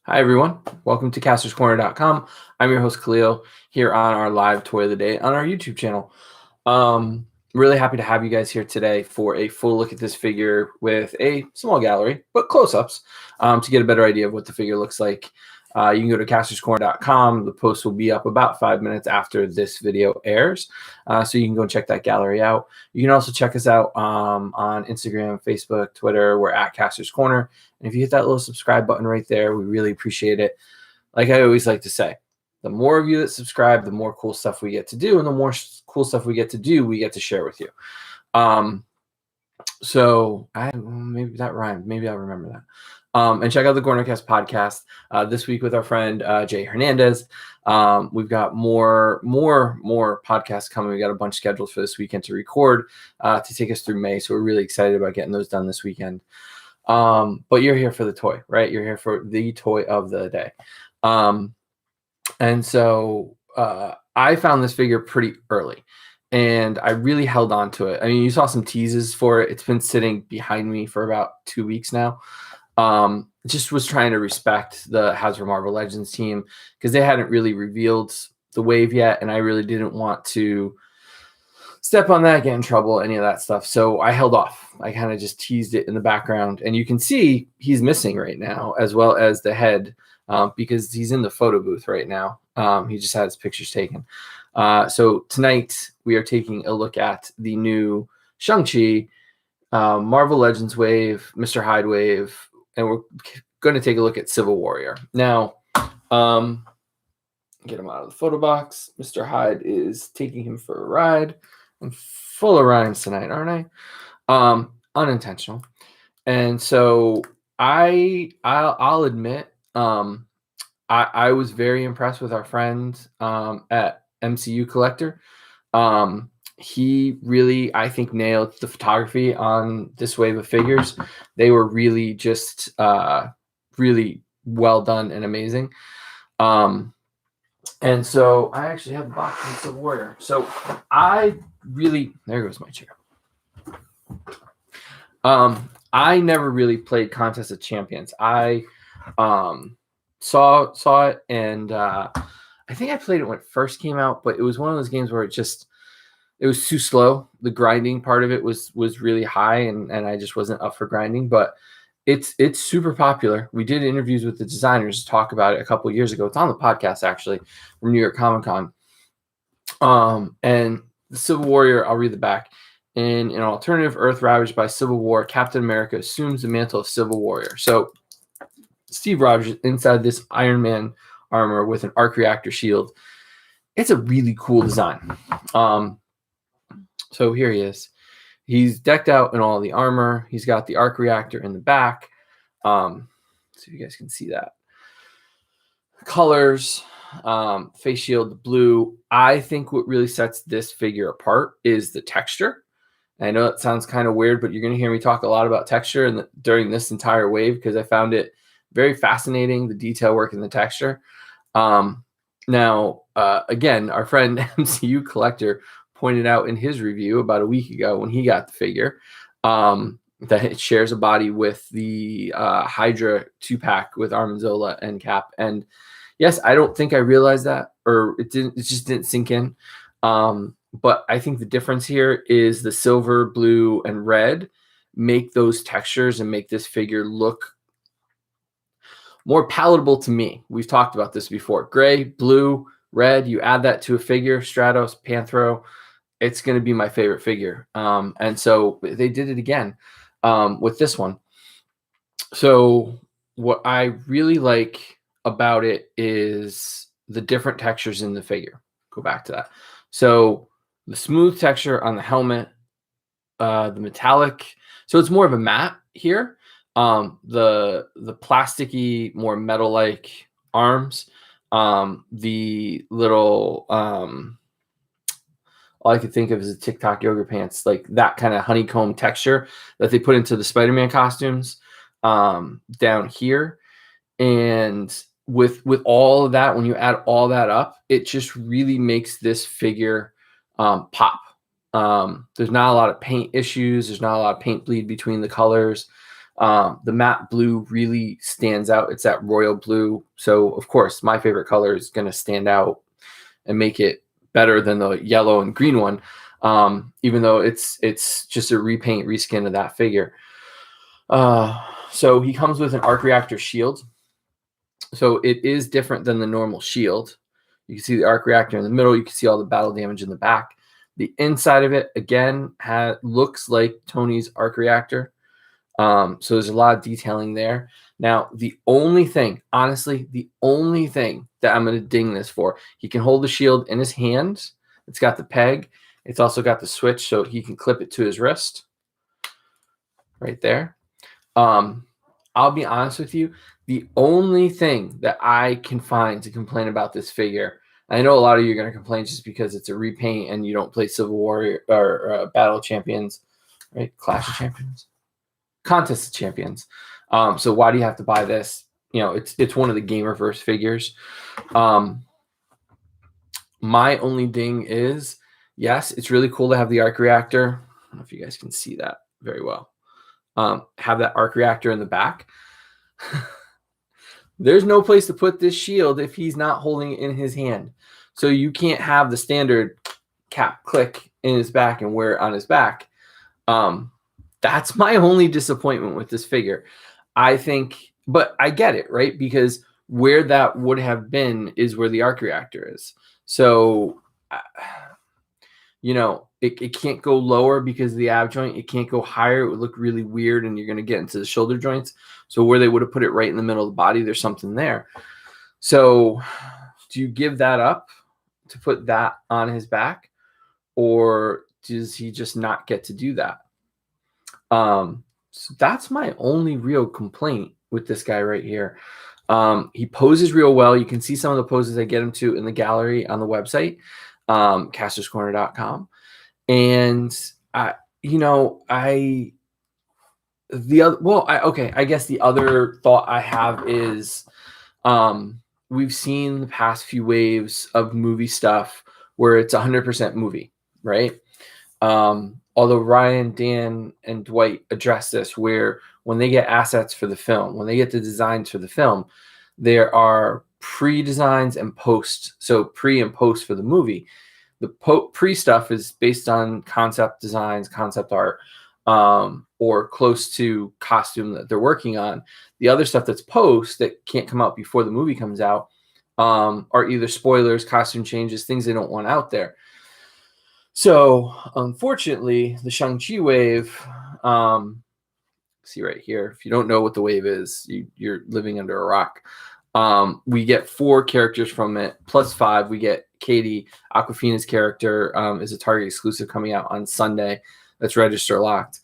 Hi, everyone. Welcome to CastorsCorner.com. I'm your host, Khalil, here on our live Toy of the Day on our YouTube channel. Really happy to have you guys here today for a full look at this figure with a small gallery, but close-ups to get a better idea of what the figure looks like. You can go to CastorsCorner.com. The post will be up about 5 minutes after this video airs, so you can go check that gallery out. You can also check us out on Instagram, Facebook, Twitter. We're at Castors Corner. And if you hit that little subscribe button right there, we really appreciate it. Like I always like to say, the more of you that subscribe, the more cool stuff we get to do. And the more cool stuff we get to do, we get to share with you. So maybe that rhymed. Maybe I'll remember that. And check out the Kornercast podcast this week with our friend Jay Hernandez. We've got more podcasts coming. We got a bunch scheduled for this weekend to record to take us through May. So we're really excited about getting those done this weekend. But you're here for the toy, right? You're here for the toy of the day. And so I found this figure pretty early and I really held on to it. I mean, you saw some teases for it. It's been sitting behind me for about 2 weeks now. Just was trying to respect the Hasbro Marvel Legends team because they hadn't really revealed the wave yet. And I really didn't want to step on that, get in trouble, any of that stuff. So I held off. I kind of just teased it in the background. And you can see he's missing right now, as well as the head, because he's in the photo booth right now. He just had his pictures taken. So tonight we are taking a look at the new Shang-Chi, Marvel Legends wave, Mr. Hyde wave, and we're going to take a look at Civil Warrior. Now, get him out of the photo box. Mr. Hyde is taking him for a ride. I'm full of rhymes tonight, aren't I? Unintentional. And so I'll admit, I was very impressed with our friend at MCU Collector. He really, I think, nailed the photography on this wave of figures. They were really just really well done and amazing. And so I actually have a box of Civil Warrior. So there goes my chair. I never really played Contest of Champions. I saw it, and I think I played it when it first came out, but it was one of those games where it was too slow. The grinding part of it was really high, and I just wasn't up for grinding, but it's super popular. We did interviews with the designers to talk about it a couple of years ago. It's on the podcast, actually, from New York Comic Con. And the Civil Warrior, I'll read the back. In an alternative Earth ravaged by civil war, Captain America assumes the mantle of Civil Warrior. So Steve Rogers inside this Iron Man armor with an arc reactor shield. It's a really cool design. So here he is. He's decked out in all the armor. He's got the arc reactor in the back. So you guys can see that. Colors, face shield, the blue. I think what really sets this figure apart is the texture. I know it sounds kind of weird, but you're going to hear me talk a lot about texture during this entire wave because I found it very fascinating, the detail work in the texture. Now, again, our friend MCU Collector pointed out in his review about a week ago when he got the figure that it shares a body with the Hydra 2-pack with Armanzola and Cap. And yes, I don't think I realized that, or it just didn't sink in. But I think the difference here is the silver, blue, and red make those textures and make this figure look more palatable to me. We've talked about this before. Gray, blue, red, you add that to a figure, Stratos, Panthro, it's going to be my favorite figure. And so they did it again with this one. So what I really like about it is the different textures in the figure. Go back to that. So the smooth texture on the helmet, the metallic. So it's more of a matte here. The plasticky, more metal-like arms. The little all I could think of is a TikTok yoga pants, like that kind of honeycomb texture that they put into the Spider-Man costumes down here. And with all of that, when you add all that up, it just really makes this figure pop. There's not a lot of paint issues. There's not a lot of paint bleed between the colors. The matte blue really stands out. It's that royal blue. So, of course, my favorite color is going to stand out and make it better than the yellow and green one, even though it's just a repaint, reskin of that figure. So he comes with an arc reactor shield. So it is different than the normal shield. You can see the arc reactor in the middle. You can see all the battle damage in the back. The inside of it, again, looks like Tony's arc reactor. So there's a lot of detailing there. Now, the only thing, honestly, the only thing that I'm going to ding this for, he can hold the shield in his hand. It's got the peg. It's also got the switch, so he can clip it to his wrist right there. I'll be honest with you. The only thing that I can find to complain about this figure, I know a lot of you are going to complain just because it's a repaint and you don't play Civil War or Battle Champions, right? Clash of Champions. Contest of Champions. So why do you have to buy this? You know, it's one of the Gamerverse figures. My only ding is, yes, it's really cool to have the arc reactor. I don't know if you guys can see that very well. Have that arc reactor in the back. There's no place to put this shield if he's not holding it in his hand. So you can't have the standard cap click in his back and wear it on his back. That's my only disappointment with this figure. I think, but I get it, right? Because where that would have been is where the arc reactor is. So, you know, it can't go lower because of the ab joint. It can't go higher. It would look really weird and you're going to get into the shoulder joints. So where they would have put it right in the middle of the body, there's something there. So do you give that up to put that on his back, or does he just not get to do that? So that's my only real complaint with this guy right here. He poses real well. You can see some of the poses I get him to in the gallery on the website, castorscorner.com. And I guess the other thought I have is, we've seen the past few waves of movie stuff where it's 100% movie, right? Although Ryan, Dan, and Dwight address this, where when they get assets for the film, when they get the designs for the film, there are pre-designs and post. So pre and post for the movie. The pre stuff is based on concept designs, concept art, or close to costume that they're working on. The other stuff that's post that can't come out before the movie comes out are either spoilers, costume changes, things they don't want out there. So unfortunately, the Shang-Chi wave, see right here, if you don't know what the wave is, you're living under a rock. We get 4 characters from it, plus 5. We get Katie, Awkwafina's character, is a Target exclusive coming out on Sunday. That's register locked.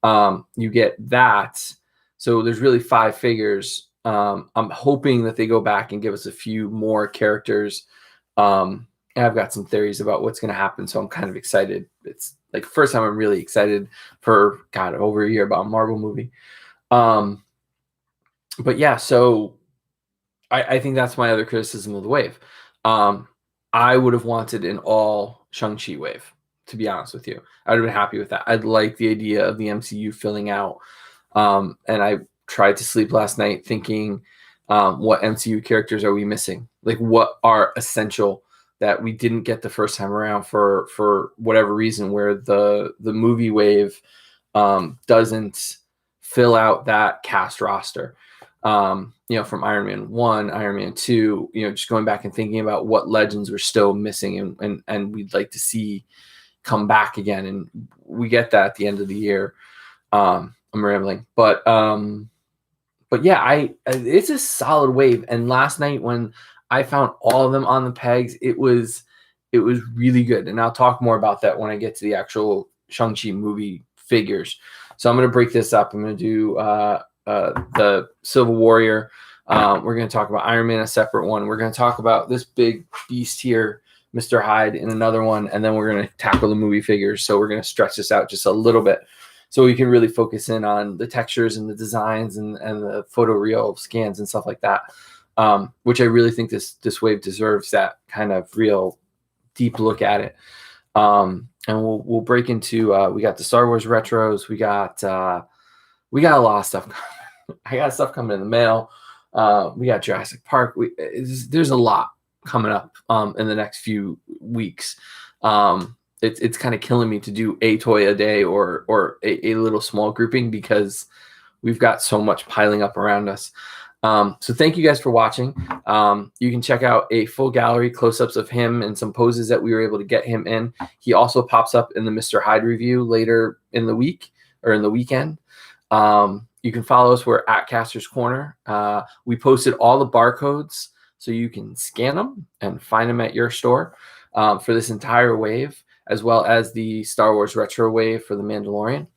You get that. So there's really 5 figures. I'm hoping that they go back and give us a few more characters. And I've got some theories about what's going to happen, so I'm kind of excited. It's like the first time I'm really excited for, God, over a year about a Marvel movie. But yeah, so I think that's my other criticism of the wave. I would have wanted an all Shang-Chi wave, to be honest with you. I would have been happy with that. I'd like the idea of the MCU filling out. And I tried to sleep last night thinking, what MCU characters are we missing? Like, what are essential that we didn't get the first time around for whatever reason, where the movie wave doesn't fill out that cast roster. From Iron Man 1, Iron Man 2, just going back and thinking about what legends we're still missing and we'd like to see come back again. And we get that at the end of the year. I'm rambling, but yeah, it's a solid wave. And last night when I found all of them on the pegs, it was really good. And I'll talk more about that when I get to the actual Shang-Chi movie figures. So I'm going to break this up. I'm going to do the Civil Warrior. We're going to talk about Iron Man, a separate one. We're going to talk about this big beast here, Mr. Hyde, in another one. And then we're going to tackle the movie figures. So we're going to stretch this out just a little bit so we can really focus in on the textures and the designs and the photoreal scans and stuff like that, which I really think this wave deserves, that kind of real deep look at it. And we'll break into, we got the Star Wars retros. We got we got a lot of stuff. I got stuff coming in the mail. We got Jurassic Park. There's a lot coming up in the next few weeks. It's kind of killing me to do a toy a day or a little small grouping because we've got so much piling up around us. So thank you guys for watching. You can check out a full gallery close-ups of him and some poses that we were able to get him in. He also pops up in the Mr. Hyde review later in the week or in the weekend. You can follow us. We're at Kastor's Corner. We posted all the barcodes so you can scan them and find them at your store for this entire wave, as well as the Star Wars retro wave for the Mandalorian.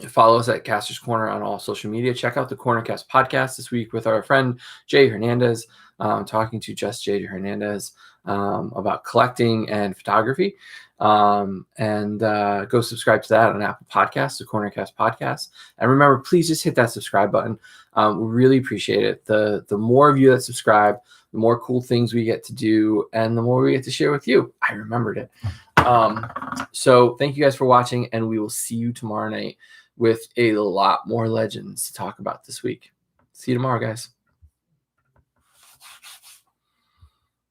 Follow us at Kastor's Corner on all social media. Check out the Cornercast podcast this week with our friend Jay Hernandez, talking to just Jay Hernandez about collecting and photography. And go subscribe to that on Apple Podcasts, the Cornercast podcast. And remember, please just hit that subscribe button. We really appreciate it. The more of you that subscribe, the more cool things we get to do, and the more we get to share with you. I remembered it. So thank you guys for watching, and we will see you tomorrow night with a lot more legends to talk about this week. See you tomorrow, guys.